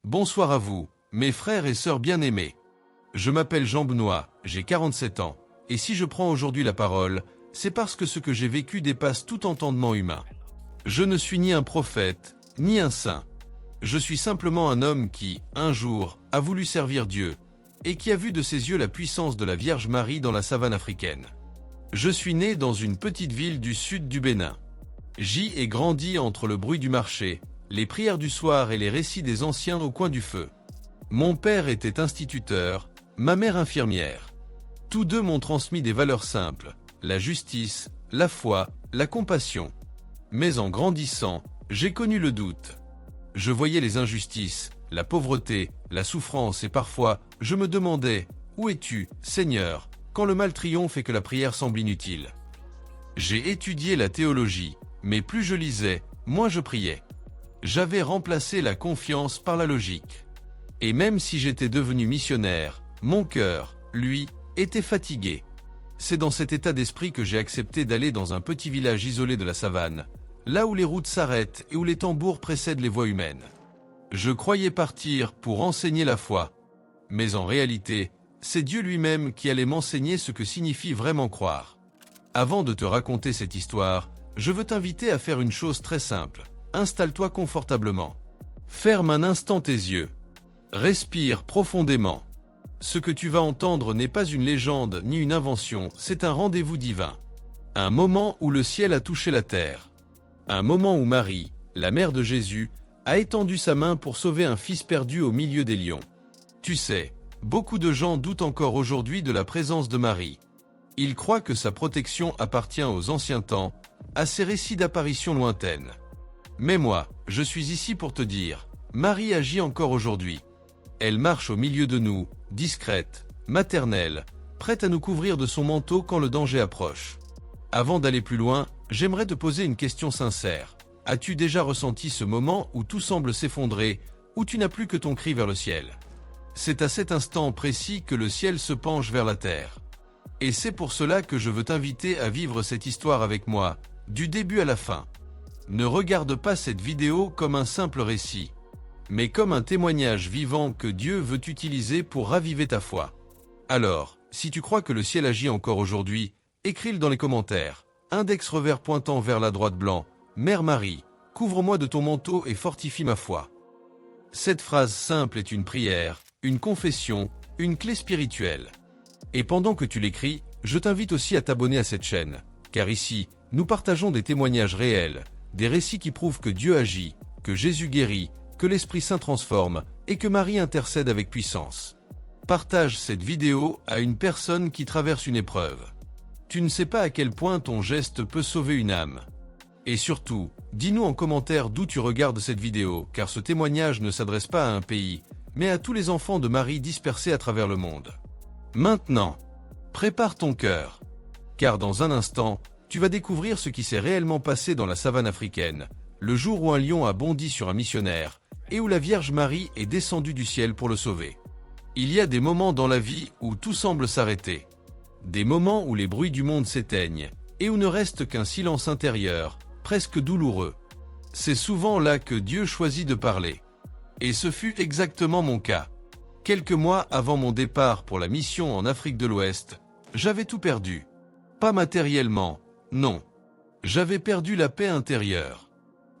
Bonsoir à vous, mes frères et sœurs bien-aimés. Je m'appelle Jean Benoît, j'ai 47 ans, et si je prends aujourd'hui la parole, c'est parce que ce que j'ai vécu dépasse tout entendement humain. Je ne suis ni un prophète, ni un saint. Je suis simplement un homme qui, un jour, a voulu servir Dieu, et qui a vu de ses yeux la puissance de la Vierge Marie dans la savane africaine. Je suis né dans une petite ville du sud du Bénin. J'y ai grandi entre le bruit du marché, les prières du soir et les récits des anciens au coin du feu. Mon père était instituteur, ma mère infirmière. Tous deux m'ont transmis des valeurs simples, la justice, la foi, la compassion. Mais en grandissant, j'ai connu le doute. Je voyais les injustices, la pauvreté, la souffrance et parfois, je me demandais, où es-tu, Seigneur, quand le mal triomphe et que la prière semble inutile? J'ai étudié la théologie, mais plus je lisais, moins je priais. J'avais remplacé la confiance par la logique. Et même si j'étais devenu missionnaire, mon cœur, lui, était fatigué. C'est dans cet état d'esprit que j'ai accepté d'aller dans un petit village isolé de la savane, là où les routes s'arrêtent et où les tambours précèdent les voix humaines. Je croyais partir pour enseigner la foi. Mais en réalité, c'est Dieu lui-même qui allait m'enseigner ce que signifie vraiment croire. Avant de te raconter cette histoire, je veux t'inviter à faire une chose très simple. Installe-toi confortablement. Ferme un instant tes yeux. Respire profondément. Ce que tu vas entendre n'est pas une légende ni une invention, c'est un rendez-vous divin. Un moment où le ciel a touché la terre. Un moment où Marie, la mère de Jésus, a étendu sa main pour sauver un fils perdu au milieu des lions. Tu sais, beaucoup de gens doutent encore aujourd'hui de la présence de Marie. Ils croient que sa protection appartient aux anciens temps, à ces récits d'apparitions lointaines. Mais moi, je suis ici pour te dire, Marie agit encore aujourd'hui. Elle marche au milieu de nous, discrète, maternelle, prête à nous couvrir de son manteau quand le danger approche. Avant d'aller plus loin, j'aimerais te poser une question sincère. As-tu déjà ressenti ce moment où tout semble s'effondrer, où tu n'as plus que ton cri vers le ciel? C'est à cet instant précis que le ciel se penche vers la terre. Et c'est pour cela que je veux t'inviter à vivre cette histoire avec moi, du début à la fin. Ne regarde pas cette vidéo comme un simple récit, mais comme un témoignage vivant que Dieu veut utiliser pour raviver ta foi. Alors, si tu crois que le ciel agit encore aujourd'hui, écris-le dans les commentaires. Index revers pointant vers la droite blanc. Mère Marie, couvre-moi de ton manteau et fortifie ma foi. Cette phrase simple est une prière, une confession, une clé spirituelle. Et pendant que tu l'écris, je t'invite aussi à t'abonner à cette chaîne, car ici, nous partageons des témoignages réels, des récits qui prouvent que Dieu agit, que Jésus guérit, que l'Esprit Saint transforme et que Marie intercède avec puissance. Partage cette vidéo à une personne qui traverse une épreuve. Tu ne sais pas à quel point ton geste peut sauver une âme. Et surtout, dis-nous en commentaire d'où tu regardes cette vidéo, car ce témoignage ne s'adresse pas à un pays, mais à tous les enfants de Marie dispersés à travers le monde. Maintenant, prépare ton cœur, car dans un instant, tu vas découvrir ce qui s'est réellement passé dans la savane africaine, le jour où un lion a bondi sur un missionnaire, et où la Vierge Marie est descendue du ciel pour le sauver. Il y a des moments dans la vie où tout semble s'arrêter. Des moments où les bruits du monde s'éteignent, et où ne reste qu'un silence intérieur, presque douloureux. C'est souvent là que Dieu choisit de parler. Et ce fut exactement mon cas. Quelques mois avant mon départ pour la mission en Afrique de l'Ouest, j'avais tout perdu. Pas matériellement, non. J'avais perdu la paix intérieure.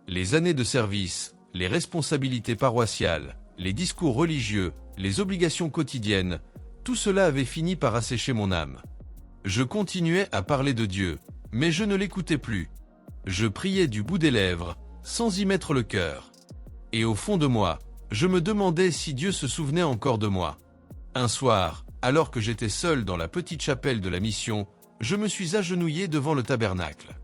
Les années de service, les responsabilités paroissiales, les discours religieux, les obligations quotidiennes, tout cela avait fini par assécher mon âme. Je continuais à parler de Dieu, mais je ne l'écoutais plus. Je priais du bout des lèvres, sans y mettre le cœur. Et au fond de moi, je me demandais si Dieu se souvenait encore de moi. Un soir, alors que j'étais seul dans la petite chapelle de la mission, je me suis agenouillé devant le tabernacle.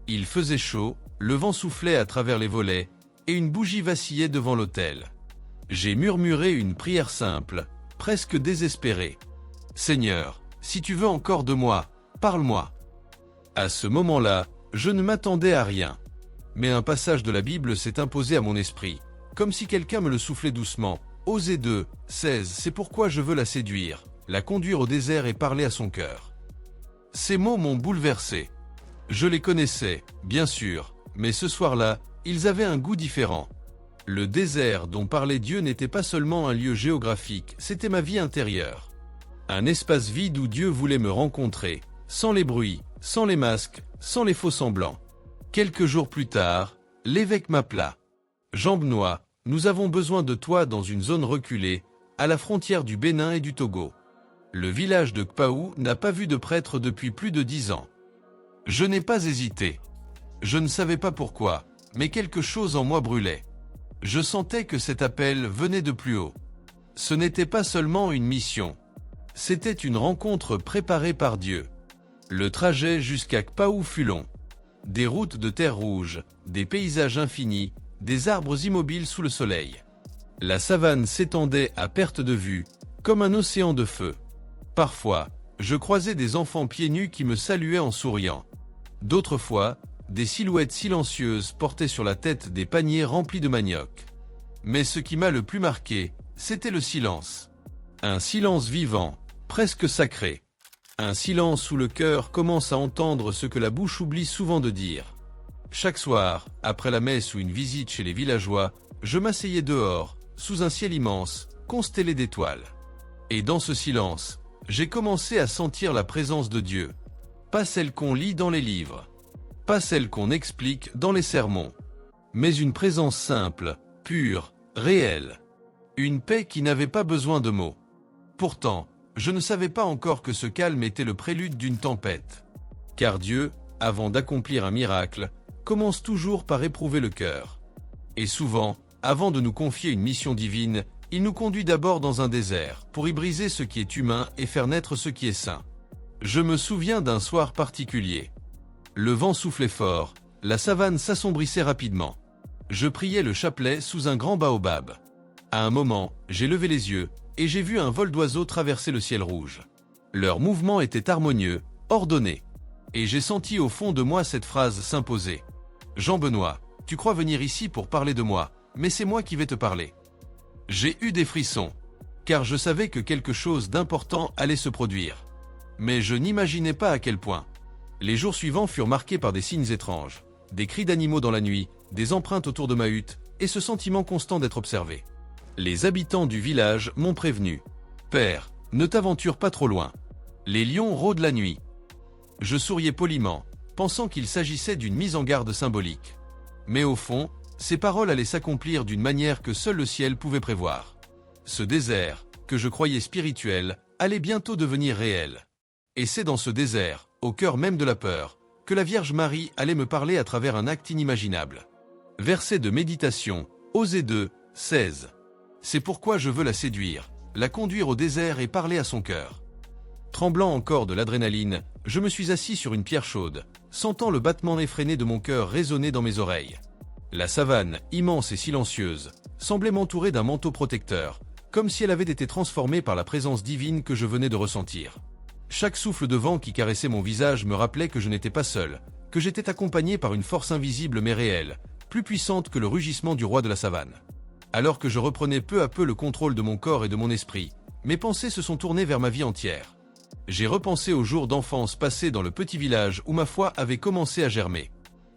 Il faisait chaud, le vent soufflait à travers les volets, et une bougie vacillait devant l'autel. J'ai murmuré une prière simple, presque désespérée. « Seigneur, si tu veux encore de moi, parle-moi. » À ce moment-là, je ne m'attendais à rien. Mais un passage de la Bible s'est imposé à mon esprit, comme si quelqu'un me le soufflait doucement. Osée 2, 16, c'est pourquoi je veux la séduire, la conduire au désert et parler à son cœur. Ces mots m'ont bouleversé. Je les connaissais, bien sûr, mais ce soir-là, ils avaient un goût différent. Le désert dont parlait Dieu n'était pas seulement un lieu géographique, c'était ma vie intérieure. Un espace vide où Dieu voulait me rencontrer, sans les bruits, sans les masques, sans les faux semblants. Quelques jours plus tard, l'évêque m'appela. « Jean Benoît, nous avons besoin de toi dans une zone reculée, à la frontière du Bénin et du Togo. Le village de Kpaou n'a pas vu de prêtre depuis plus de 10 ans. » Je n'ai pas hésité. Je ne savais pas pourquoi, mais quelque chose en moi brûlait. Je sentais que cet appel venait de plus haut. Ce n'était pas seulement une mission. C'était une rencontre préparée par Dieu. Le trajet jusqu'à Kpaou fut long. Des routes de terre rouge, des paysages infinis, des arbres immobiles sous le soleil. La savane s'étendait à perte de vue, comme un océan de feu. Parfois, je croisais des enfants pieds nus qui me saluaient en souriant. D'autres fois, des silhouettes silencieuses portaient sur la tête des paniers remplis de manioc. Mais ce qui m'a le plus marqué, c'était le silence. Un silence vivant, presque sacré. Un silence où le cœur commence à entendre ce que la bouche oublie souvent de dire. Chaque soir, après la messe ou une visite chez les villageois, je m'asseyais dehors, sous un ciel immense, constellé d'étoiles. Et dans ce silence, j'ai commencé à sentir la présence de Dieu. Pas celle qu'on lit dans les livres. Pas celle qu'on explique dans les sermons. Mais une présence simple, pure, réelle. Une paix qui n'avait pas besoin de mots. Pourtant, je ne savais pas encore que ce calme était le prélude d'une tempête. Car Dieu, avant d'accomplir un miracle, commence toujours par éprouver le cœur. Et souvent, avant de nous confier une mission divine, il nous conduit d'abord dans un désert, pour y briser ce qui est humain et faire naître ce qui est saint. Je me souviens d'un soir particulier. Le vent soufflait fort, la savane s'assombrissait rapidement. Je priais le chapelet sous un grand baobab. À un moment, j'ai levé les yeux, et j'ai vu un vol d'oiseaux traverser le ciel rouge. Leur mouvement était harmonieux, ordonné. Et j'ai senti au fond de moi cette phrase s'imposer. « Jean Benoît, tu crois venir ici pour parler de moi, mais c'est moi qui vais te parler. » J'ai eu des frissons, car je savais que quelque chose d'important allait se produire. Mais je n'imaginais pas à quel point. Les jours suivants furent marqués par des signes étranges, des cris d'animaux dans la nuit, des empreintes autour de ma hutte, et ce sentiment constant d'être observé. Les habitants du village m'ont prévenu. « Père, ne t'aventure pas trop loin. Les lions rôdent la nuit. » Je souriais poliment, pensant qu'il s'agissait d'une mise en garde symbolique. Mais au fond, ces paroles allaient s'accomplir d'une manière que seul le ciel pouvait prévoir. Ce désert, que je croyais spirituel, allait bientôt devenir réel. Et c'est dans ce désert, au cœur même de la peur, que la Vierge Marie allait me parler à travers un acte inimaginable. Verset de méditation, Osée 2, 16. C'est pourquoi je veux la séduire, la conduire au désert et parler à son cœur. Tremblant encore de l'adrénaline, je me suis assis sur une pierre chaude, sentant le battement effréné de mon cœur résonner dans mes oreilles. La savane, immense et silencieuse, semblait m'entourer d'un manteau protecteur, comme si elle avait été transformée par la présence divine que je venais de ressentir. Chaque souffle de vent qui caressait mon visage me rappelait que je n'étais pas seul, que j'étais accompagné par une force invisible mais réelle, plus puissante que le rugissement du roi de la savane. Alors que je reprenais peu à peu le contrôle de mon corps et de mon esprit, mes pensées se sont tournées vers ma vie entière. J'ai repensé aux jours d'enfance passés dans le petit village où ma foi avait commencé à germer.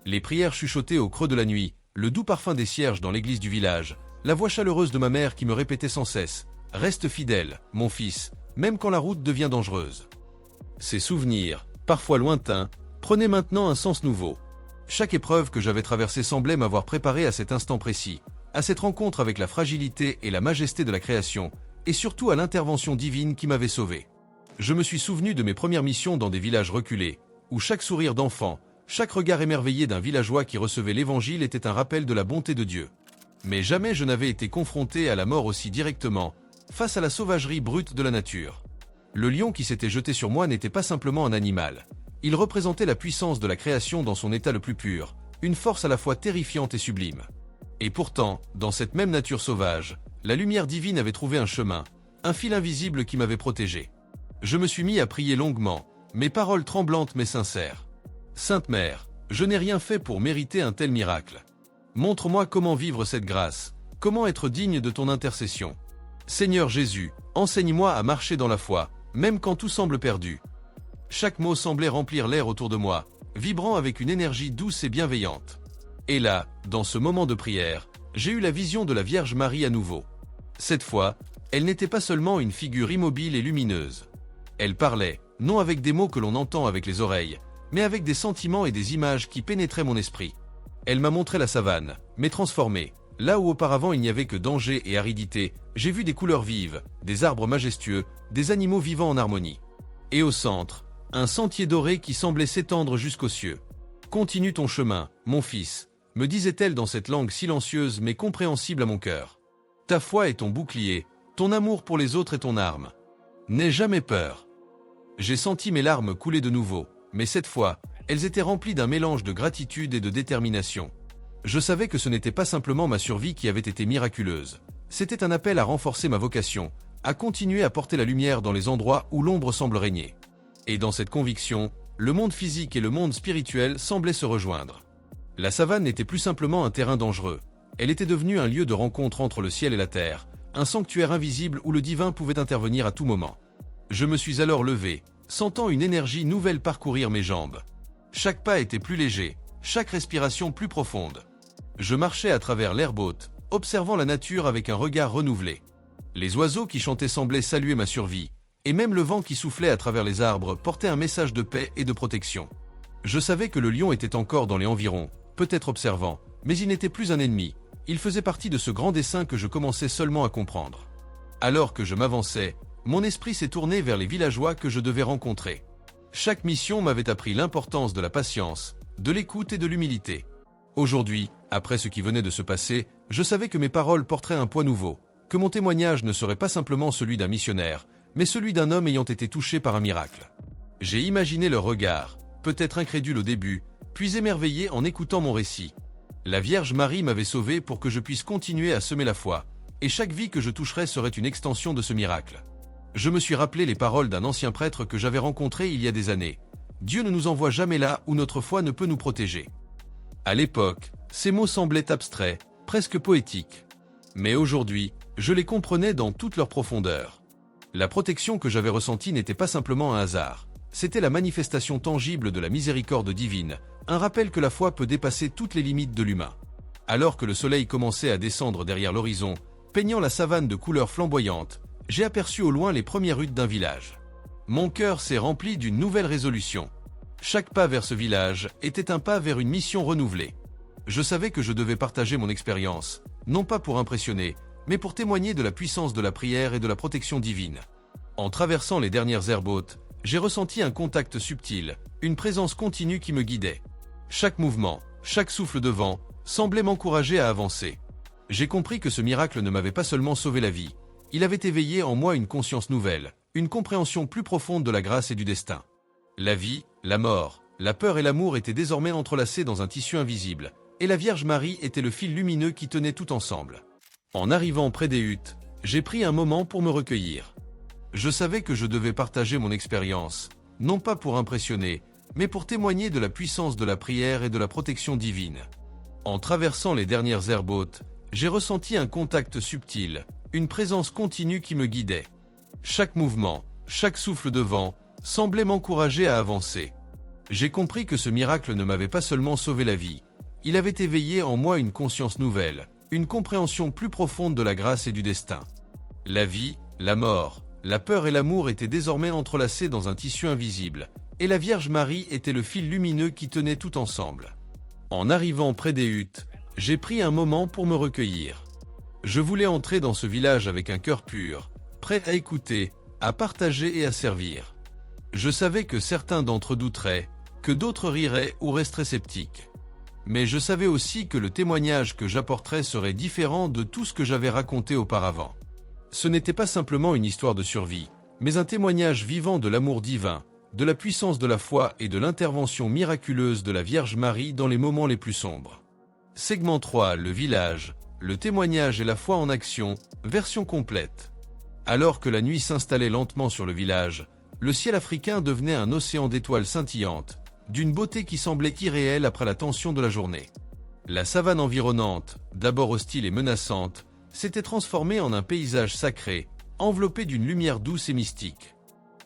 Les prières chuchotées au creux de la nuit, le doux parfum des cierges dans l'église du village, la voix chaleureuse de ma mère qui me répétait sans cesse « Reste fidèle, mon fils, même quand la route devient dangereuse ». Ces souvenirs, parfois lointains, prenaient maintenant un sens nouveau. Chaque épreuve que j'avais traversée semblait m'avoir préparé à cet instant précis, à cette rencontre avec la fragilité et la majesté de la création, et surtout à l'intervention divine qui m'avait sauvé. Je me suis souvenu de mes premières missions dans des villages reculés, où chaque sourire d'enfant, chaque regard émerveillé d'un villageois qui recevait l'évangile était un rappel de la bonté de Dieu. Mais jamais je n'avais été confronté à la mort aussi directement, face à la sauvagerie brute de la nature. Le lion qui s'était jeté sur moi n'était pas simplement un animal. Il représentait la puissance de la création dans son état le plus pur, une force à la fois terrifiante et sublime. Et pourtant, dans cette même nature sauvage, la lumière divine avait trouvé un chemin, un fil invisible qui m'avait protégé. Je me suis mis à prier longuement, mes paroles tremblantes mais sincères. « Sainte Mère, je n'ai rien fait pour mériter un tel miracle. Montre-moi comment vivre cette grâce, comment être digne de ton intercession. Seigneur Jésus, enseigne-moi à marcher dans la foi, même quand tout semble perdu. » Chaque mot semblait remplir l'air autour de moi, vibrant avec une énergie douce et bienveillante. Et là, dans ce moment de prière, j'ai eu la vision de la Vierge Marie à nouveau. Cette fois, elle n'était pas seulement une figure immobile et lumineuse. Elle parlait, non avec des mots que l'on entend avec les oreilles, mais avec des sentiments et des images qui pénétraient mon esprit. Elle m'a montré la savane, mais transformée. Là où auparavant il n'y avait que danger et aridité, j'ai vu des couleurs vives, des arbres majestueux, des animaux vivant en harmonie. Et au centre, un sentier doré qui semblait s'étendre jusqu'aux cieux. « Continue ton chemin, mon fils », me disait-elle dans cette langue silencieuse mais compréhensible à mon cœur. Ta foi est ton bouclier, ton amour pour les autres est ton arme. N'aie jamais peur. J'ai senti mes larmes couler de nouveau, mais cette fois, elles étaient remplies d'un mélange de gratitude et de détermination. Je savais que ce n'était pas simplement ma survie qui avait été miraculeuse. C'était un appel à renforcer ma vocation, à continuer à porter la lumière dans les endroits où l'ombre semble régner. Et dans cette conviction, le monde physique et le monde spirituel semblaient se rejoindre. La savane n'était plus simplement un terrain dangereux. Elle était devenue un lieu de rencontre entre le ciel et la terre, un sanctuaire invisible où le divin pouvait intervenir à tout moment. Je me suis alors levé, sentant une énergie nouvelle parcourir mes jambes. Chaque pas était plus léger, chaque respiration plus profonde. Je marchais à travers l'herbe haute, observant la nature avec un regard renouvelé. Les oiseaux qui chantaient semblaient saluer ma survie, et même le vent qui soufflait à travers les arbres portait un message de paix et de protection. Je savais que le lion était encore dans les environs, peut-être observant, mais il n'était plus un ennemi, il faisait partie de ce grand dessein que je commençais seulement à comprendre. Alors que je m'avançais, mon esprit s'est tourné vers les villageois que je devais rencontrer. Chaque mission m'avait appris l'importance de la patience, de l'écoute et de l'humilité. Aujourd'hui, après ce qui venait de se passer, je savais que mes paroles porteraient un poids nouveau, que mon témoignage ne serait pas simplement celui d'un missionnaire, mais celui d'un homme ayant été touché par un miracle. J'ai imaginé leur regard, peut-être incrédule au début, puis émerveillé en écoutant mon récit. La Vierge Marie m'avait sauvé pour que je puisse continuer à semer la foi, et chaque vie que je toucherais serait une extension de ce miracle. Je me suis rappelé les paroles d'un ancien prêtre que j'avais rencontré il y a des années. Dieu ne nous envoie jamais là où notre foi ne peut nous protéger. À l'époque, ces mots semblaient abstraits, presque poétiques. Mais aujourd'hui, je les comprenais dans toute leur profondeur. La protection que j'avais ressentie n'était pas simplement un hasard. C'était la manifestation tangible de la miséricorde divine, un rappel que la foi peut dépasser toutes les limites de l'humain. Alors que le soleil commençait à descendre derrière l'horizon, peignant la savane de couleurs flamboyantes, j'ai aperçu au loin les premières huttes d'un village. Mon cœur s'est rempli d'une nouvelle résolution. Chaque pas vers ce village était un pas vers une mission renouvelée. Je savais que je devais partager mon expérience, non pas pour impressionner, mais pour témoigner de la puissance de la prière et de la protection divine. En traversant les dernières herbes hautes, j'ai ressenti un contact subtil, une présence continue qui me guidait. Chaque mouvement, chaque souffle de vent, semblait m'encourager à avancer. J'ai compris que ce miracle ne m'avait pas seulement sauvé la vie, il avait éveillé en moi une conscience nouvelle, une compréhension plus profonde de la grâce et du destin. La vie, la mort, la peur et l'amour étaient désormais entrelacés dans un tissu invisible, et la Vierge Marie était le fil lumineux qui tenait tout ensemble. En arrivant près des huttes, j'ai pris un moment pour me recueillir. Je savais que je devais partager mon expérience, non pas pour impressionner, mais pour témoigner de la puissance de la prière et de la protection divine. En traversant les dernières herbes hautes, j'ai ressenti un contact subtil, une présence continue qui me guidait. Chaque mouvement, chaque souffle de vent, semblait m'encourager à avancer. J'ai compris que ce miracle ne m'avait pas seulement sauvé la vie, il avait éveillé en moi une conscience nouvelle, une compréhension plus profonde de la grâce et du destin. La vie, la mort, la peur et l'amour étaient désormais entrelacés dans un tissu invisible, et la Vierge Marie était le fil lumineux qui tenait tout ensemble. En arrivant près des huttes, j'ai pris un moment pour me recueillir. Je voulais entrer dans ce village avec un cœur pur, prêt à écouter, à partager et à servir. Je savais que certains d'entre eux douteraient, que d'autres riraient ou resteraient sceptiques. Mais je savais aussi que le témoignage que j'apporterais serait différent de tout ce que j'avais raconté auparavant. Ce n'était pas simplement une histoire de survie, mais un témoignage vivant de l'amour divin, de la puissance de la foi et de l'intervention miraculeuse de la Vierge Marie dans les moments les plus sombres. Segment 3, le village, le témoignage et la foi en action, version complète. Alors que la nuit s'installait lentement sur le village, le ciel africain devenait un océan d'étoiles scintillantes, d'une beauté qui semblait irréelle après la tension de la journée. La savane environnante, d'abord hostile et menaçante, s'était transformée en un paysage sacré, enveloppé d'une lumière douce et mystique.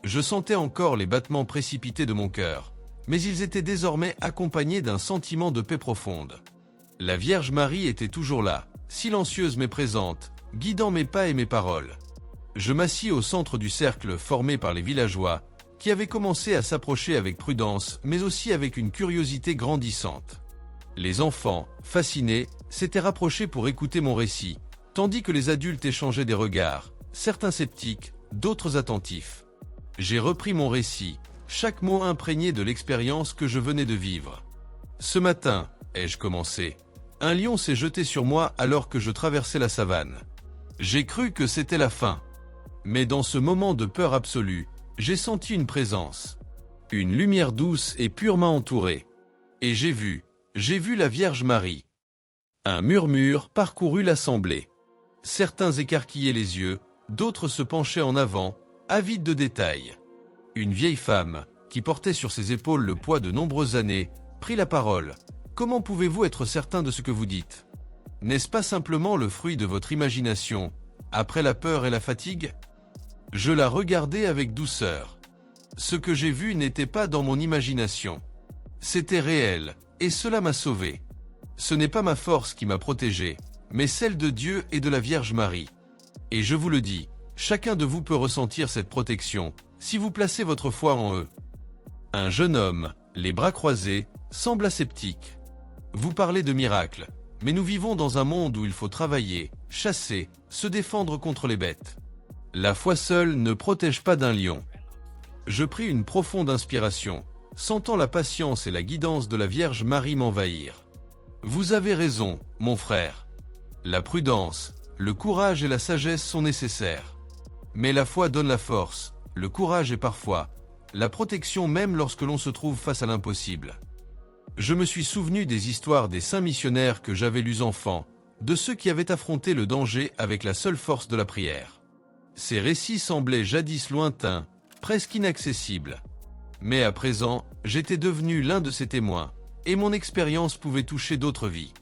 Je sentais encore les battements précipités de mon cœur, mais ils étaient désormais accompagnés d'un sentiment de paix profonde. La Vierge Marie était toujours là, silencieuse mais présente, guidant mes pas et mes paroles. Je m'assis au centre du cercle formé par les villageois, qui avaient commencé à s'approcher avec prudence, mais aussi avec une curiosité grandissante. Les enfants, fascinés, s'étaient rapprochés pour écouter mon récit, tandis que les adultes échangeaient des regards, certains sceptiques, d'autres attentifs. J'ai repris mon récit, chaque mot imprégné de l'expérience que je venais de vivre. Ce matin, ai-je commencé, un lion s'est jeté sur moi alors que je traversais la savane. J'ai cru que c'était la fin. Mais dans ce moment de peur absolue, j'ai senti une présence. Une lumière douce et pure m'a entouré. Et j'ai vu la Vierge Marie. Un murmure parcourut l'assemblée. Certains écarquillaient les yeux, d'autres se penchaient en avant, avides de détails. Une vieille femme, qui portait sur ses épaules le poids de nombreuses années, prit la parole. « Comment pouvez-vous être certain de ce que vous dites? N'est-ce pas simplement le fruit de votre imagination, après la peur et la fatigue ?» Je la regardais avec douceur. Ce que j'ai vu n'était pas dans mon imagination. C'était réel, et cela m'a sauvé. Ce n'est pas ma force qui m'a protégé, mais celle de Dieu et de la Vierge Marie. Et je vous le dis, chacun de vous peut ressentir cette protection, si vous placez votre foi en eux. Un jeune homme, les bras croisés, semble sceptique. Vous parlez de miracles, mais nous vivons dans un monde où il faut travailler, chasser, se défendre contre les bêtes. La foi seule ne protège pas d'un lion. Je pris une profonde inspiration, sentant la patience et la guidance de la Vierge Marie m'envahir. Vous avez raison, mon frère. La prudence, le courage et la sagesse sont nécessaires. Mais la foi donne la force, le courage et parfois la protection même lorsque l'on se trouve face à l'impossible. Je me suis souvenu des histoires des saints missionnaires que j'avais lus enfant, de ceux qui avaient affronté le danger avec la seule force de la prière. Ces récits semblaient jadis lointains, presque inaccessibles. Mais à présent, j'étais devenu l'un de ces témoins, et mon expérience pouvait toucher d'autres vies.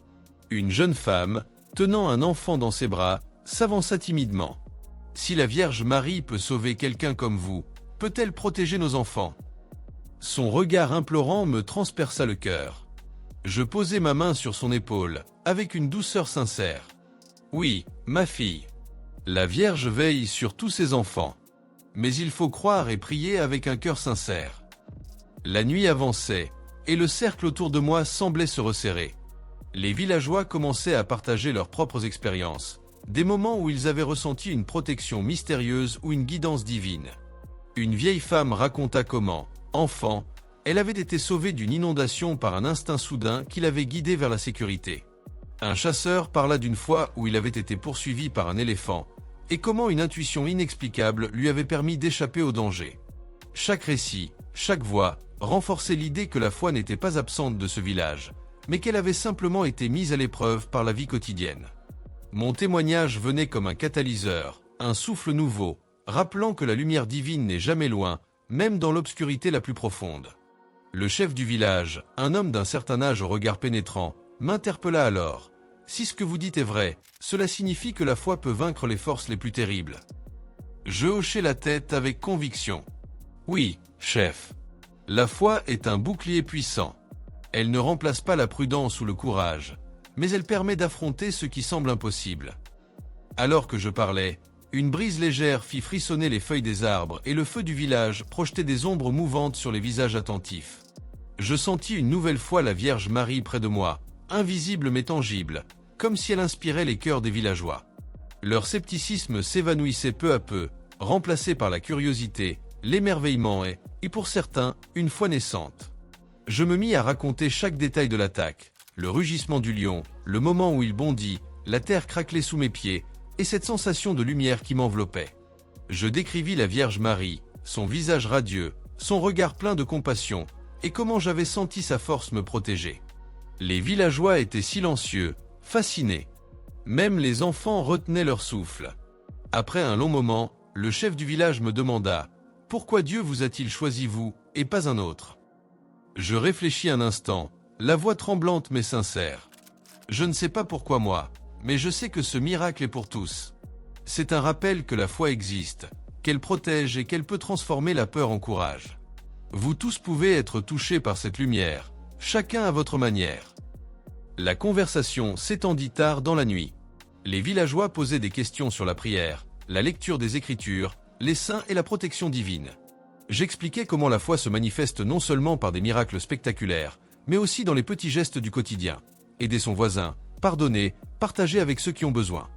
Une jeune femme, tenant un enfant dans ses bras, s'avança timidement. « Si la Vierge Marie peut sauver quelqu'un comme vous, peut-elle protéger nos enfants ?» Son regard implorant me transperça le cœur. Je posai ma main sur son épaule, avec une douceur sincère. « Oui, ma fille. La Vierge veille sur tous ses enfants. Mais il faut croire et prier avec un cœur sincère. » La nuit avançait, et le cercle autour de moi semblait se resserrer. Les villageois commençaient à partager leurs propres expériences, des moments où ils avaient ressenti une protection mystérieuse ou une guidance divine. Une vieille femme raconta comment, enfant, elle avait été sauvée d'une inondation par un instinct soudain qui l'avait guidée vers la sécurité. Un chasseur parla d'une fois où il avait été poursuivi par un éléphant, et comment une intuition inexplicable lui avait permis d'échapper au danger. Chaque récit, chaque voix, renforçait l'idée que la foi n'était pas absente de ce village, mais qu'elle avait simplement été mise à l'épreuve par la vie quotidienne. Mon témoignage venait comme un catalyseur, un souffle nouveau, rappelant que la lumière divine n'est jamais loin, même dans l'obscurité la plus profonde. Le chef du village, un homme d'un certain âge au regard pénétrant, m'interpella alors. « Si ce que vous dites est vrai, cela signifie que la foi peut vaincre les forces les plus terribles. » Je hochai la tête avec conviction. « Oui, chef. La foi est un bouclier puissant. Elle ne remplace pas la prudence ou le courage, mais elle permet d'affronter ce qui semble impossible. » Alors que je parlais, une brise légère fit frissonner les feuilles des arbres et le feu du village projetait des ombres mouvantes sur les visages attentifs. Je sentis une nouvelle fois la Vierge Marie près de moi, invisible mais tangible, comme si elle inspirait les cœurs des villageois. Leur scepticisme s'évanouissait peu à peu, remplacé par la curiosité, l'émerveillement et pour certains, une foi naissante. Je me mis à raconter chaque détail de l'attaque, le rugissement du lion, le moment où il bondit, la terre craquelait sous mes pieds, et cette sensation de lumière qui m'enveloppait. Je décrivis la Vierge Marie, son visage radieux, son regard plein de compassion, et comment j'avais senti sa force me protéger. Les villageois étaient silencieux, fascinés. Même les enfants retenaient leur souffle. Après un long moment, le chef du village me demanda « Pourquoi Dieu vous a-t-il choisi vous, et pas un autre ?» Je réfléchis un instant, la voix tremblante mais sincère. « Je ne sais pas pourquoi moi, mais je sais que ce miracle est pour tous. C'est un rappel que la foi existe, qu'elle protège et qu'elle peut transformer la peur en courage. Vous tous pouvez être touchés par cette lumière, chacun à votre manière. » La conversation s'étendit tard dans la nuit. Les villageois posaient des questions sur la prière, la lecture des Écritures, les saints et la protection divine. J'expliquais comment la foi se manifeste non seulement par des miracles spectaculaires, mais aussi dans les petits gestes du quotidien. Aider son voisin, pardonner, partager avec ceux qui ont besoin.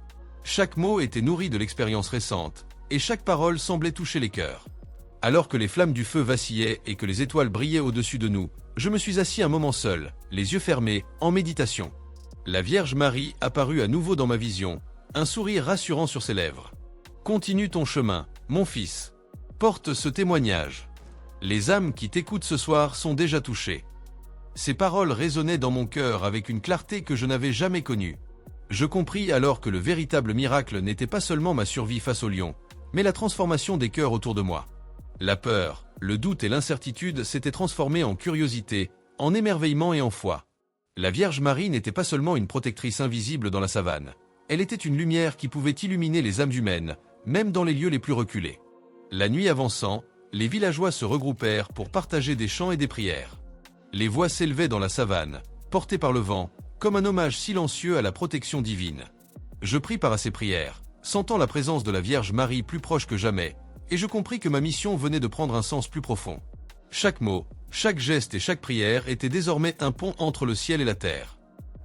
Chaque mot était nourri de l'expérience récente, et chaque parole semblait toucher les cœurs. Alors que les flammes du feu vacillaient et que les étoiles brillaient au-dessus de nous, je me suis assis un moment seul, les yeux fermés, en méditation. La Vierge Marie apparut à nouveau dans ma vision, un sourire rassurant sur ses lèvres. « Continue ton chemin, mon fils. Porte ce témoignage. Les âmes qui t'écoutent ce soir sont déjà touchées. » Ces paroles résonnaient dans mon cœur avec une clarté que je n'avais jamais connue. Je compris alors que le véritable miracle n'était pas seulement ma survie face au lion, mais la transformation des cœurs autour de moi. La peur, le doute et l'incertitude s'étaient transformés en curiosité, en émerveillement et en foi. La Vierge Marie n'était pas seulement une protectrice invisible dans la savane. Elle était une lumière qui pouvait illuminer les âmes humaines, même dans les lieux les plus reculés. La nuit avançant, les villageois se regroupèrent pour partager des chants et des prières. Les voix s'élevaient dans la savane, portées par le vent, comme un hommage silencieux à la protection divine. Je pris part à ces prières, sentant la présence de la Vierge Marie plus proche que jamais, et je compris que ma mission venait de prendre un sens plus profond. Chaque mot, chaque geste et chaque prière était désormais un pont entre le ciel et la terre.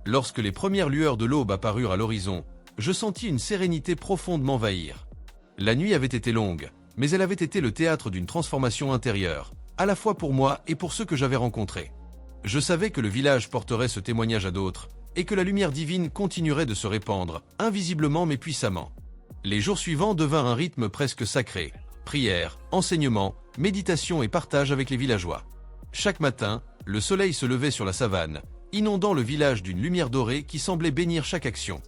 Lorsque les premières lueurs de l'aube apparurent à l'horizon, je sentis une sérénité profonde m'envahir. La nuit avait été longue, mais elle avait été le théâtre d'une transformation intérieure, à la fois pour moi et pour ceux que j'avais rencontrés. Je savais que le village porterait ce témoignage à d'autres, et que la lumière divine continuerait de se répandre, invisiblement mais puissamment. Les jours suivants devinrent un rythme presque sacré. Prière, enseignement, méditation et partage avec les villageois. Chaque matin, le soleil se levait sur la savane, inondant le village d'une lumière dorée qui semblait bénir chaque action.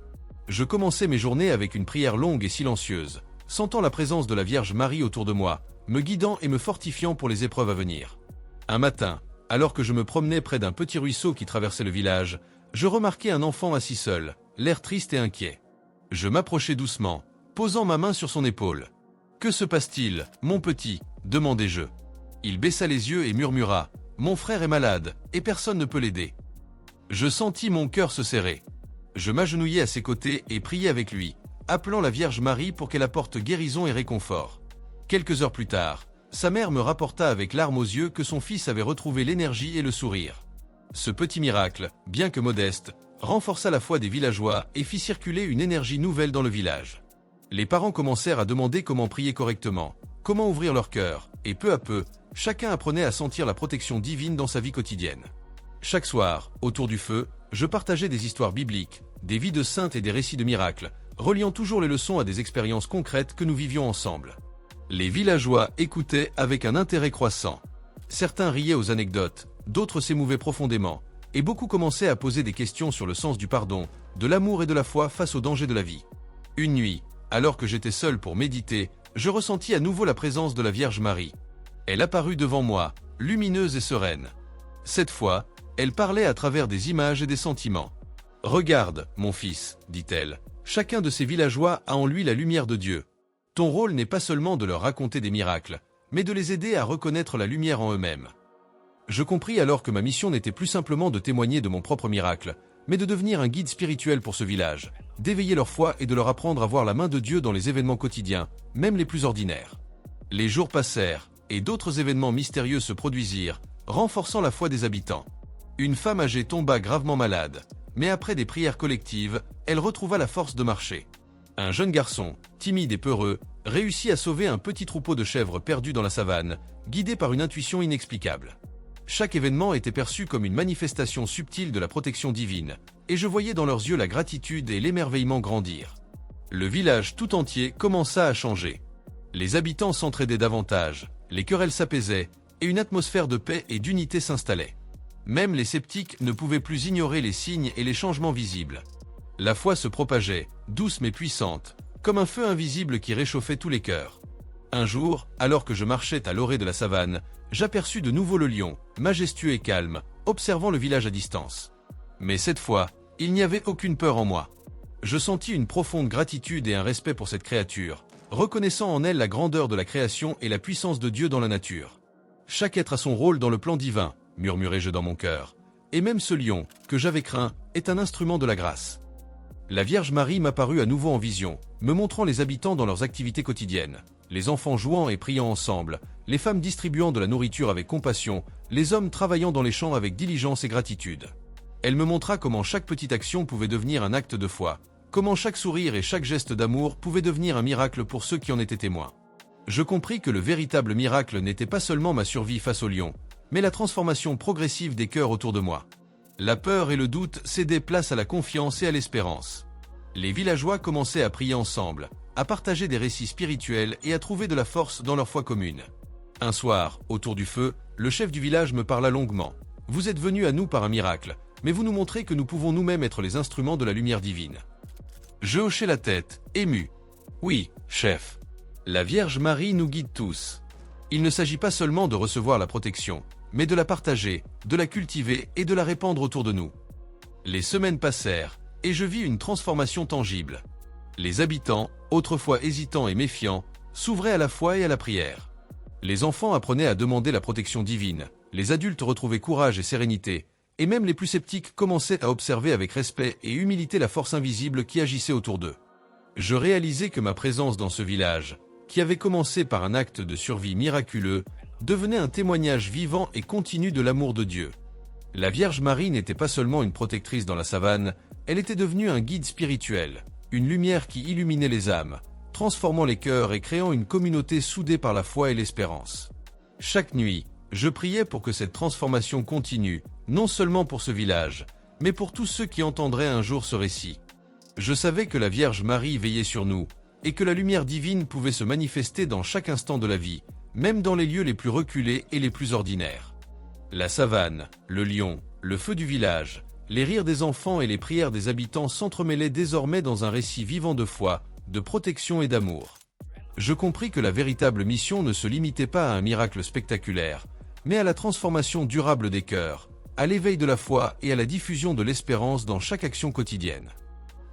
Je commençais mes journées avec une prière longue et silencieuse, sentant la présence de la Vierge Marie autour de moi, me guidant et me fortifiant pour les épreuves à venir. Un matin, alors que je me promenais près d'un petit ruisseau qui traversait le village, je remarquai un enfant assis seul, l'air triste et inquiet. Je m'approchai doucement, posant ma main sur son épaule. « Que se passe-t-il, mon petit ?» demandai-je. Il baissa les yeux et murmura « Mon frère est malade, et personne ne peut l'aider. » Je sentis mon cœur se serrer. Je m'agenouillai à ses côtés et priai avec lui, appelant la Vierge Marie pour qu'elle apporte guérison et réconfort. Quelques heures plus tard, sa mère me rapporta avec larmes aux yeux que son fils avait retrouvé l'énergie et le sourire. Ce petit miracle, bien que modeste, renforça la foi des villageois et fit circuler une énergie nouvelle dans le village. Les parents commencèrent à demander comment prier correctement, comment ouvrir leur cœur, et peu à peu, chacun apprenait à sentir la protection divine dans sa vie quotidienne. Chaque soir, autour du feu, je partageais des histoires bibliques, des vies de saintes et des récits de miracles, reliant toujours les leçons à des expériences concrètes que nous vivions ensemble. Les villageois écoutaient avec un intérêt croissant. Certains riaient aux anecdotes, d'autres s'émouvaient profondément, et beaucoup commençaient à poser des questions sur le sens du pardon, de l'amour et de la foi face aux dangers de la vie. Une nuit, alors que j'étais seul pour méditer, je ressentis à nouveau la présence de la Vierge Marie. Elle apparut devant moi, lumineuse et sereine. Cette fois, elle parlait à travers des images et des sentiments. « Regarde, mon fils, dit-elle, chacun de ces villageois a en lui la lumière de Dieu. Ton rôle n'est pas seulement de leur raconter des miracles, mais de les aider à reconnaître la lumière en eux-mêmes. » Je compris alors que ma mission n'était plus simplement de témoigner de mon propre miracle, mais de devenir un guide spirituel pour ce village, d'éveiller leur foi et de leur apprendre à voir la main de Dieu dans les événements quotidiens, même les plus ordinaires. Les jours passèrent, et d'autres événements mystérieux se produisirent, renforçant la foi des habitants. Une femme âgée tomba gravement malade, mais après des prières collectives, elle retrouva la force de marcher. Un jeune garçon, timide et peureux, réussit à sauver un petit troupeau de chèvres perdu dans la savane, guidé par une intuition inexplicable. Chaque événement était perçu comme une manifestation subtile de la protection divine, et je voyais dans leurs yeux la gratitude et l'émerveillement grandir. Le village tout entier commença à changer. Les habitants s'entraidaient davantage, les querelles s'apaisaient, et une atmosphère de paix et d'unité s'installait. Même les sceptiques ne pouvaient plus ignorer les signes et les changements visibles. La foi se propageait, douce mais puissante, comme un feu invisible qui réchauffait tous les cœurs. Un jour, alors que je marchais à l'orée de la savane, j'aperçus de nouveau le lion, majestueux et calme, observant le village à distance. Mais cette fois, il n'y avait aucune peur en moi. Je sentis une profonde gratitude et un respect pour cette créature, reconnaissant en elle la grandeur de la création et la puissance de Dieu dans la nature. Chaque être a son rôle dans le plan divin, murmurai-je dans mon cœur. Et même ce lion, que j'avais craint, est un instrument de la grâce. La Vierge Marie m'apparut à nouveau en vision, me montrant les habitants dans leurs activités quotidiennes, les enfants jouant et priant ensemble, les femmes distribuant de la nourriture avec compassion, les hommes travaillant dans les champs avec diligence et gratitude. Elle me montra comment chaque petite action pouvait devenir un acte de foi, comment chaque sourire et chaque geste d'amour pouvait devenir un miracle pour ceux qui en étaient témoins. Je compris que le véritable miracle n'était pas seulement ma survie face au lion, mais la transformation progressive des cœurs autour de moi. La peur et le doute cédaient place à la confiance et à l'espérance. Les villageois commençaient à prier ensemble, à partager des récits spirituels et à trouver de la force dans leur foi commune. Un soir, autour du feu, le chef du village me parla longuement. « Vous êtes venus à nous par un miracle, mais vous nous montrez que nous pouvons nous-mêmes être les instruments de la lumière divine. » Je hochai la tête, ému. « Oui, chef. La Vierge Marie nous guide tous. Il ne s'agit pas seulement de recevoir la protection, mais de la partager, de la cultiver et de la répandre autour de nous. » Les semaines passèrent, et je vis une transformation tangible. Les habitants, autrefois hésitants et méfiants, s'ouvraient à la foi et à la prière. Les enfants apprenaient à demander la protection divine, les adultes retrouvaient courage et sérénité, et même les plus sceptiques commençaient à observer avec respect et humilité la force invisible qui agissait autour d'eux. Je réalisais que ma présence dans ce village, qui avait commencé par un acte de survie miraculeux, devenait un témoignage vivant et continu de l'amour de Dieu. La Vierge Marie n'était pas seulement une protectrice dans la savane, elle était devenue un guide spirituel, une lumière qui illuminait les âmes, transformant les cœurs et créant une communauté soudée par la foi et l'espérance. Chaque nuit, je priais pour que cette transformation continue, non seulement pour ce village, mais pour tous ceux qui entendraient un jour ce récit. Je savais que la Vierge Marie veillait sur nous, et que la lumière divine pouvait se manifester dans chaque instant de la vie, même dans les lieux les plus reculés et les plus ordinaires. La savane, le lion, le feu du village, les rires des enfants et les prières des habitants s'entremêlaient désormais dans un récit vivant de foi, de protection et d'amour. Je compris que la véritable mission ne se limitait pas à un miracle spectaculaire, mais à la transformation durable des cœurs, à l'éveil de la foi et à la diffusion de l'espérance dans chaque action quotidienne.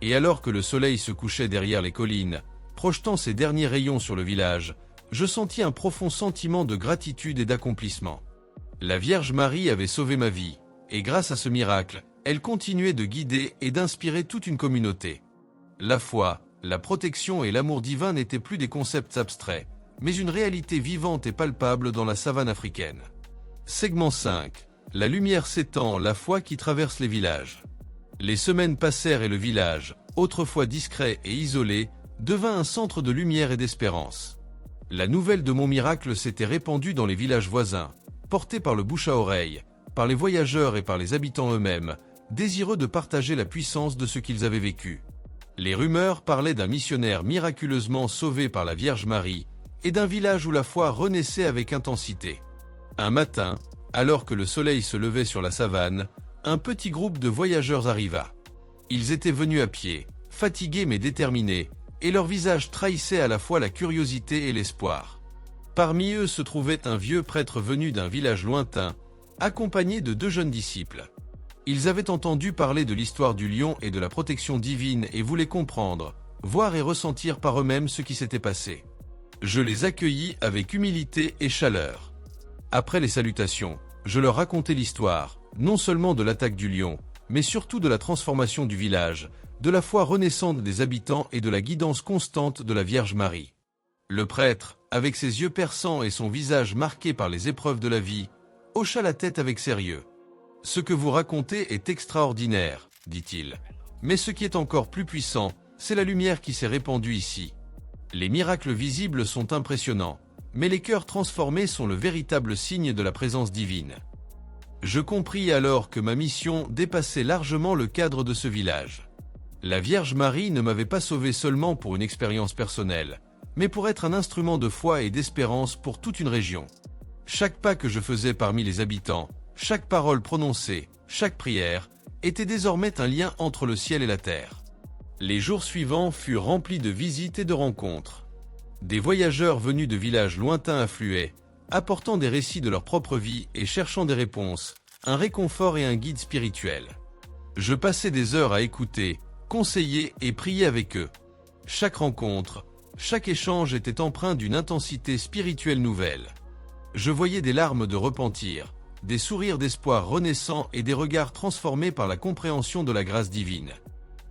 Et alors que le soleil se couchait derrière les collines, projetant ses derniers rayons sur le village, je sentis un profond sentiment de gratitude et d'accomplissement. La Vierge Marie avait sauvé ma vie, et grâce à ce miracle, elle continuait de guider et d'inspirer toute une communauté. La foi, la protection et l'amour divin n'étaient plus des concepts abstraits, mais une réalité vivante et palpable dans la savane africaine. Segment 5. La lumière s'étend, la foi qui traverse les villages. Les semaines passèrent et le village, autrefois discret et isolé, devint un centre de lumière et d'espérance. La nouvelle de mon miracle s'était répandue dans les villages voisins, portée par le bouche à oreille, par les voyageurs et par les habitants eux-mêmes, désireux de partager la puissance de ce qu'ils avaient vécu. Les rumeurs parlaient d'un missionnaire miraculeusement sauvé par la Vierge Marie, et d'un village où la foi renaissait avec intensité. Un matin, alors que le soleil se levait sur la savane, un petit groupe de voyageurs arriva. Ils étaient venus à pied, fatigués mais déterminés, et leurs visages trahissaient à la fois la curiosité et l'espoir. Parmi eux se trouvait un vieux prêtre venu d'un village lointain, accompagné de 2 jeunes disciples. Ils avaient entendu parler de l'histoire du lion et de la protection divine et voulaient comprendre, voir et ressentir par eux-mêmes ce qui s'était passé. Je les accueillis avec humilité et chaleur. Après les salutations, je leur racontai l'histoire, non seulement de l'attaque du lion, mais surtout de la transformation du village, de la foi renaissante des habitants et de la guidance constante de la Vierge Marie. Le prêtre, avec ses yeux perçants et son visage marqué par les épreuves de la vie, hocha la tête avec sérieux. « Ce que vous racontez est extraordinaire, dit-il. Mais ce qui est encore plus puissant, c'est la lumière qui s'est répandue ici. Les miracles visibles sont impressionnants, mais les cœurs transformés sont le véritable signe de la présence divine. » Je compris alors que ma mission dépassait largement le cadre de ce village. La Vierge Marie ne m'avait pas sauvé seulement pour une expérience personnelle, mais pour être un instrument de foi et d'espérance pour toute une région. Chaque pas que je faisais parmi les habitants, chaque parole prononcée, chaque prière, était désormais un lien entre le ciel et la terre. Les jours suivants furent remplis de visites et de rencontres. Des voyageurs venus de villages lointains affluaient, apportant des récits de leur propre vie et cherchant des réponses, un réconfort et un guide spirituel. Je passais des heures à écouter, conseiller et prier avec eux. Chaque rencontre, chaque échange était empreint d'une intensité spirituelle nouvelle. Je voyais des larmes de repentir, des sourires d'espoir renaissants et des regards transformés par la compréhension de la grâce divine.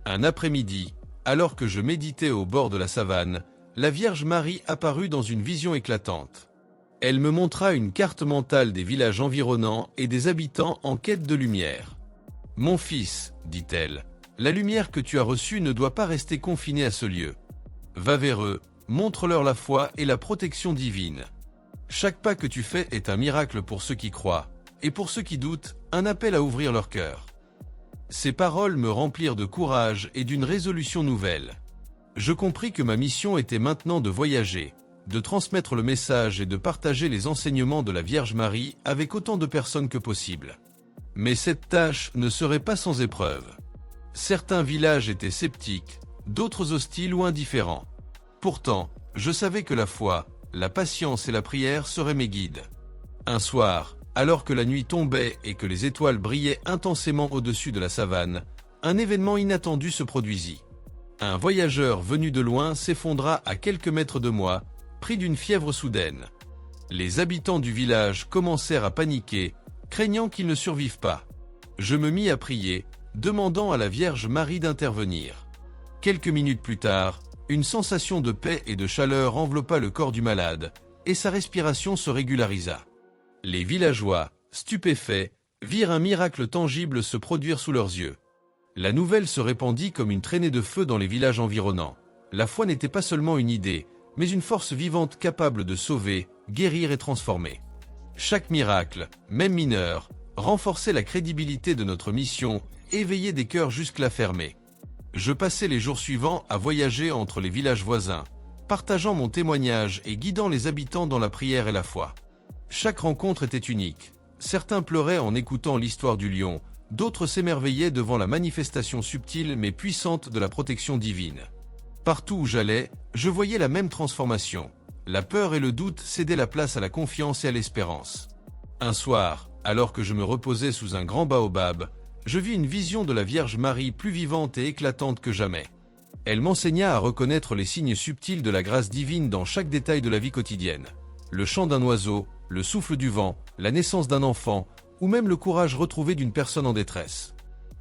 Un après-midi, alors que je méditais au bord de la savane, la Vierge Marie apparut dans une vision éclatante. Elle me montra une carte mentale des villages environnants et des habitants en quête de lumière. « Mon fils, dit-elle, la lumière que tu as reçue ne doit pas rester confinée à ce lieu. Va vers eux, montre-leur la foi et la protection divine. Chaque pas que tu fais est un miracle pour ceux qui croient, et pour ceux qui doutent, un appel à ouvrir leur cœur. » Ces paroles me remplirent de courage et d'une résolution nouvelle. Je compris que ma mission était maintenant de voyager, de transmettre le message et de partager les enseignements de la Vierge Marie avec autant de personnes que possible. Mais cette tâche ne serait pas sans épreuve. Certains villages étaient sceptiques, d'autres hostiles ou indifférents. Pourtant, je savais que la foi, la patience et la prière seraient mes guides. Un soir, alors que la nuit tombait et que les étoiles brillaient intensément au-dessus de la savane, un événement inattendu se produisit. Un voyageur venu de loin s'effondra à quelques mètres de moi, pris d'une fièvre soudaine. Les habitants du village commencèrent à paniquer, craignant qu'il ne survive pas. Je me mis à prier, demandant à la Vierge Marie d'intervenir. Quelques minutes plus tard, une sensation de paix et de chaleur enveloppa le corps du malade, et sa respiration se régularisa. Les villageois, stupéfaits, virent un miracle tangible se produire sous leurs yeux. La nouvelle se répandit comme une traînée de feu dans les villages environnants. La foi n'était pas seulement une idée, mais une force vivante capable de sauver, guérir et transformer. Chaque miracle, même mineur, renforçait la crédibilité de notre mission, éveillait des cœurs jusque-là fermés. Je passais les jours suivants à voyager entre les villages voisins, partageant mon témoignage et guidant les habitants dans la prière et la foi. Chaque rencontre était unique. Certains pleuraient en écoutant l'histoire du lion, d'autres s'émerveillaient devant la manifestation subtile mais puissante de la protection divine. Partout où j'allais, je voyais la même transformation. La peur et le doute cédaient la place à la confiance et à l'espérance. Un soir, alors que je me reposais sous un grand baobab, je vis une vision de la Vierge Marie plus vivante et éclatante que jamais. Elle m'enseigna à reconnaître les signes subtils de la grâce divine dans chaque détail de la vie quotidienne. Le chant d'un oiseau, le souffle du vent, la naissance d'un enfant, ou même le courage retrouvé d'une personne en détresse.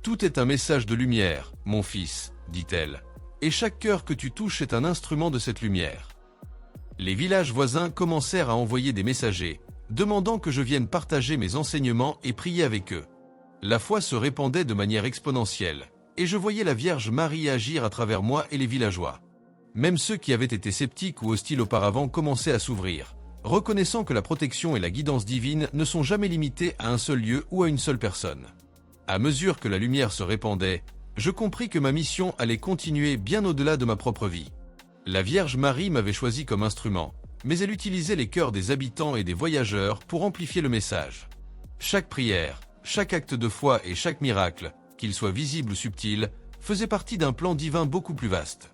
Tout est un message de lumière, mon fils, dit-elle, et chaque cœur que tu touches est un instrument de cette lumière. Les villages voisins commencèrent à envoyer des messagers, demandant que je vienne partager mes enseignements et prier avec eux. La foi se répandait de manière exponentielle, et je voyais la Vierge Marie agir à travers moi et les villageois. Même ceux qui avaient été sceptiques ou hostiles auparavant commençaient à s'ouvrir, reconnaissant que la protection et la guidance divine ne sont jamais limitées à un seul lieu ou à une seule personne. À mesure que la lumière se répandait, je compris que ma mission allait continuer bien au-delà de ma propre vie. La Vierge Marie m'avait choisi comme instrument, mais elle utilisait les cœurs des habitants et des voyageurs pour amplifier le message. Chaque prière, chaque acte de foi et chaque miracle, qu'il soit visible ou subtil, faisait partie d'un plan divin beaucoup plus vaste.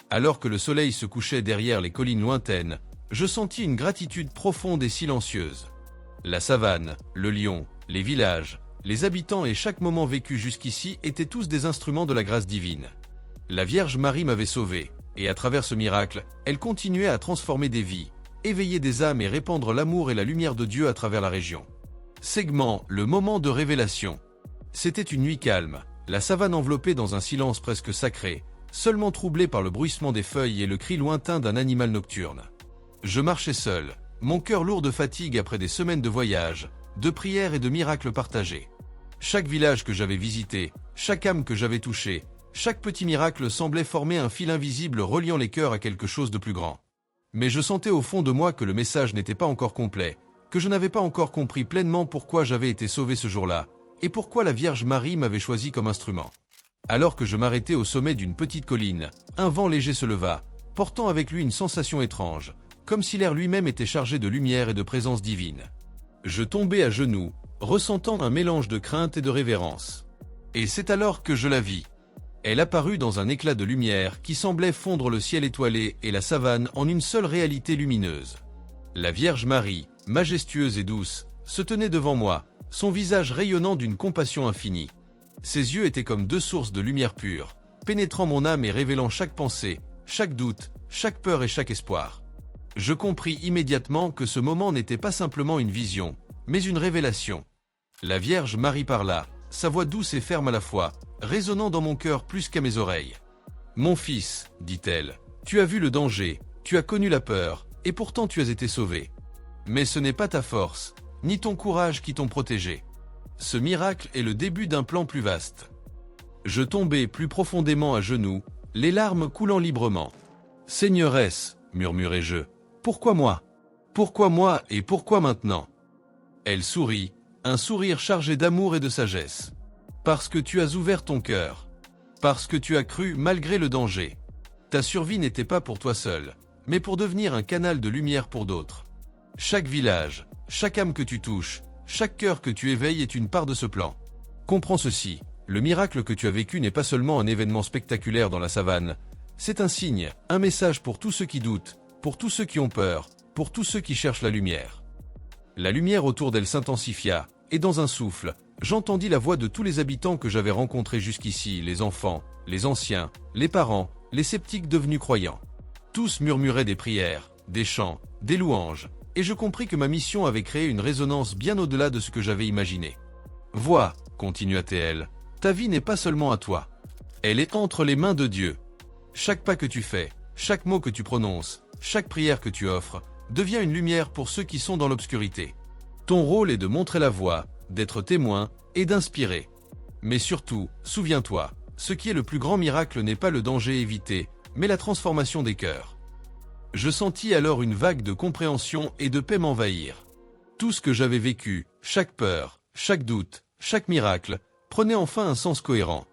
Alors que le soleil se couchait derrière les collines lointaines, je sentis une gratitude profonde et silencieuse. La savane, le lion, les villages, les habitants et chaque moment vécu jusqu'ici étaient tous des instruments de la grâce divine. La Vierge Marie m'avait sauvé, et à travers ce miracle, elle continuait à transformer des vies, éveiller des âmes et répandre l'amour et la lumière de Dieu à travers la région. Segment, le moment de révélation. C'était une nuit calme, la savane enveloppée dans un silence presque sacré, seulement troublée par le bruissement des feuilles et le cri lointain d'un animal nocturne. Je marchais seul, mon cœur lourd de fatigue après des semaines de voyage, de prières et de miracles partagés. Chaque village que j'avais visité, chaque âme que j'avais touchée, chaque petit miracle semblait former un fil invisible reliant les cœurs à quelque chose de plus grand. Mais je sentais au fond de moi que le message n'était pas encore complet, que je n'avais pas encore compris pleinement pourquoi j'avais été sauvé ce jour-là, et pourquoi la Vierge Marie m'avait choisi comme instrument. Alors que je m'arrêtais au sommet d'une petite colline, un vent léger se leva, portant avec lui une sensation étrange, comme si l'air lui-même était chargé de lumière et de présence divine. Je tombai à genoux, ressentant un mélange de crainte et de révérence. Et c'est alors que je la vis. Elle apparut dans un éclat de lumière qui semblait fondre le ciel étoilé et la savane en une seule réalité lumineuse. La Vierge Marie, majestueuse et douce, se tenait devant moi, son visage rayonnant d'une compassion infinie. Ses yeux étaient comme deux sources de lumière pure, pénétrant mon âme et révélant chaque pensée, chaque doute, chaque peur et chaque espoir. Je compris immédiatement que ce moment n'était pas simplement une vision, mais une révélation. La Vierge Marie parla, sa voix douce et ferme à la fois, résonnant dans mon cœur plus qu'à mes oreilles. « Mon fils, dit-elle, tu as vu le danger, tu as connu la peur, et pourtant tu as été sauvé. Mais ce n'est pas ta force, ni ton courage qui t'ont protégé. Ce miracle est le début d'un plan plus vaste. » Je tombai plus profondément à genoux, les larmes coulant librement. « Seigneuesse, murmurai-je, pourquoi moi? Pourquoi moi et pourquoi maintenant ?» Elle sourit, un sourire chargé d'amour et de sagesse. « Parce que tu as ouvert ton cœur. Parce que tu as cru malgré le danger. Ta survie n'était pas pour toi seul, mais pour devenir un canal de lumière pour d'autres. Chaque village, chaque âme que tu touches, chaque cœur que tu éveilles est une part de ce plan. Comprends ceci, le miracle que tu as vécu n'est pas seulement un événement spectaculaire dans la savane, c'est un signe, un message pour tous ceux qui doutent, pour tous ceux qui ont peur, pour tous ceux qui cherchent la lumière. » La lumière autour d'elle s'intensifia, et dans un souffle, j'entendis la voix de tous les habitants que j'avais rencontrés jusqu'ici, les enfants, les anciens, les parents, les sceptiques devenus croyants. Tous murmuraient des prières, des chants, des louanges, et je compris que ma mission avait créé une résonance bien au-delà de ce que j'avais imaginé. « Vois, continua-t-elle, ta vie n'est pas seulement à toi. Elle est entre les mains de Dieu. Chaque pas que tu fais, chaque mot que tu prononces, chaque prière que tu offres, devient une lumière pour ceux qui sont dans l'obscurité. Ton rôle est de montrer la voie, d'être témoin et d'inspirer. Mais surtout, souviens-toi, ce qui est le plus grand miracle n'est pas le danger évité, mais la transformation des cœurs. » Je sentis alors une vague de compréhension et de paix m'envahir. Tout ce que j'avais vécu, chaque peur, chaque doute, chaque miracle, prenait enfin un sens cohérent.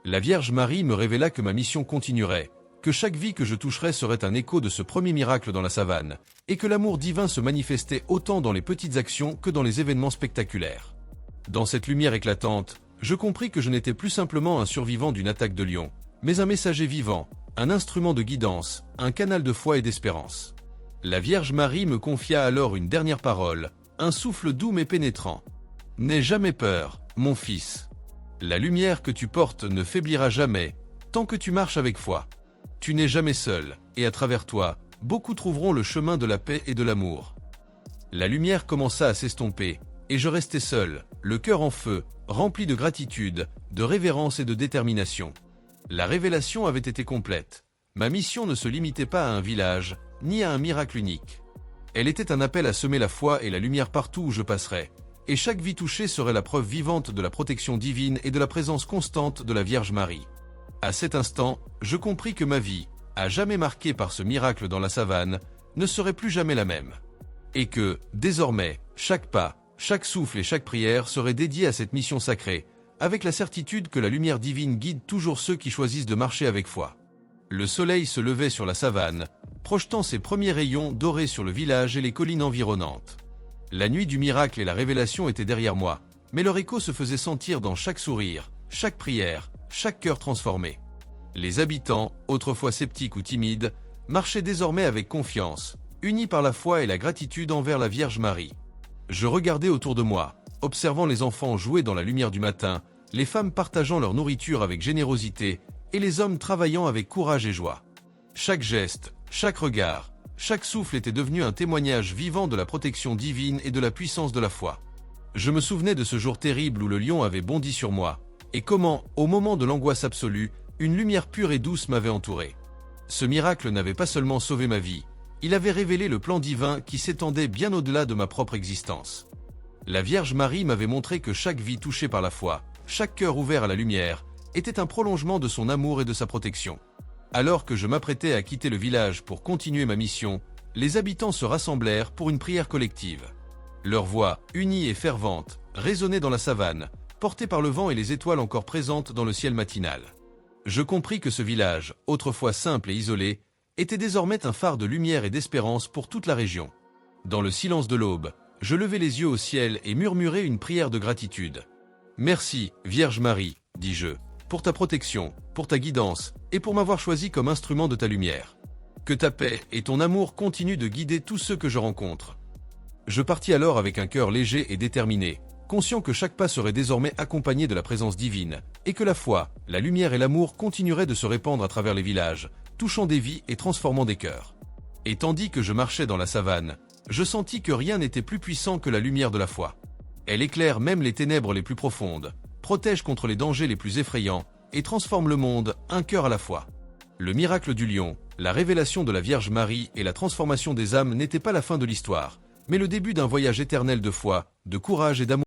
La Vierge Marie me révéla que ma mission continuerait, que chaque vie que je toucherais serait un écho de ce premier miracle dans la savane, et que l'amour divin se manifestait autant dans les petites actions que dans les événements spectaculaires. Dans cette lumière éclatante, je compris que je n'étais plus simplement un survivant d'une attaque de lion, mais un messager vivant, un instrument de guidance, un canal de foi et d'espérance. La Vierge Marie me confia alors une dernière parole, un souffle doux mais pénétrant. « N'aie jamais peur, mon fils. La lumière que tu portes ne faiblira jamais, tant que tu marches avec foi. Tu n'es jamais seul, et à travers toi, beaucoup trouveront le chemin de la paix et de l'amour. » La lumière commença à s'estomper, et je restai seul, le cœur en feu, rempli de gratitude, de révérence et de détermination. La révélation avait été complète. Ma mission ne se limitait pas à un village, ni à un miracle unique. Elle était un appel à semer la foi et la lumière partout où je passerais, et chaque vie touchée serait la preuve vivante de la protection divine et de la présence constante de la Vierge Marie. À cet instant, je compris que ma vie, à jamais marquée par ce miracle dans la savane, ne serait plus jamais la même. Et que, désormais, chaque pas, chaque souffle et chaque prière serait dédié à cette mission sacrée, avec la certitude que la lumière divine guide toujours ceux qui choisissent de marcher avec foi. Le soleil se levait sur la savane, projetant ses premiers rayons dorés sur le village et les collines environnantes. La nuit du miracle et la révélation étaient derrière moi, mais leur écho se faisait sentir dans chaque sourire, chaque prière, chaque cœur transformé. Les habitants, autrefois sceptiques ou timides, marchaient désormais avec confiance, unis par la foi et la gratitude envers la Vierge Marie. Je regardais autour de moi, observant les enfants jouer dans la lumière du matin, les femmes partageant leur nourriture avec générosité, et les hommes travaillant avec courage et joie. Chaque geste, chaque regard, chaque souffle était devenu un témoignage vivant de la protection divine et de la puissance de la foi. Je me souvenais de ce jour terrible où le lion avait bondi sur moi, et comment, au moment de l'angoisse absolue, une lumière pure et douce m'avait entouré. Ce miracle n'avait pas seulement sauvé ma vie, il avait révélé le plan divin qui s'étendait bien au-delà de ma propre existence. La Vierge Marie m'avait montré que chaque vie touchée par la foi, chaque cœur ouvert à la lumière, était un prolongement de son amour et de sa protection. Alors que je m'apprêtais à quitter le village pour continuer ma mission, les habitants se rassemblèrent pour une prière collective. Leur voix, unie et fervente, résonnait dans la savane, portée par le vent et les étoiles encore présentes dans le ciel matinal. Je compris que ce village, autrefois simple et isolé, était désormais un phare de lumière et d'espérance pour toute la région. Dans le silence de l'aube, je levai les yeux au ciel et murmurai une prière de gratitude. « Merci, Vierge Marie, dis-je, pour ta protection, pour ta guidance, et pour m'avoir choisi comme instrument de ta lumière. Que ta paix et ton amour continuent de guider tous ceux que je rencontre. » Je partis alors avec un cœur léger et déterminé, conscient que chaque pas serait désormais accompagné de la présence divine, et que la foi, la lumière et l'amour continueraient de se répandre à travers les villages, touchant des vies et transformant des cœurs. Et tandis que je marchais dans la savane, je sentis que rien n'était plus puissant que la lumière de la foi. Elle éclaire même les ténèbres les plus profondes, protège contre les dangers les plus effrayants et transforme le monde, un cœur à la fois. Le miracle du lion, la révélation de la Vierge Marie et la transformation des âmes n'étaient pas la fin de l'histoire, mais le début d'un voyage éternel de foi, de courage et d'amour.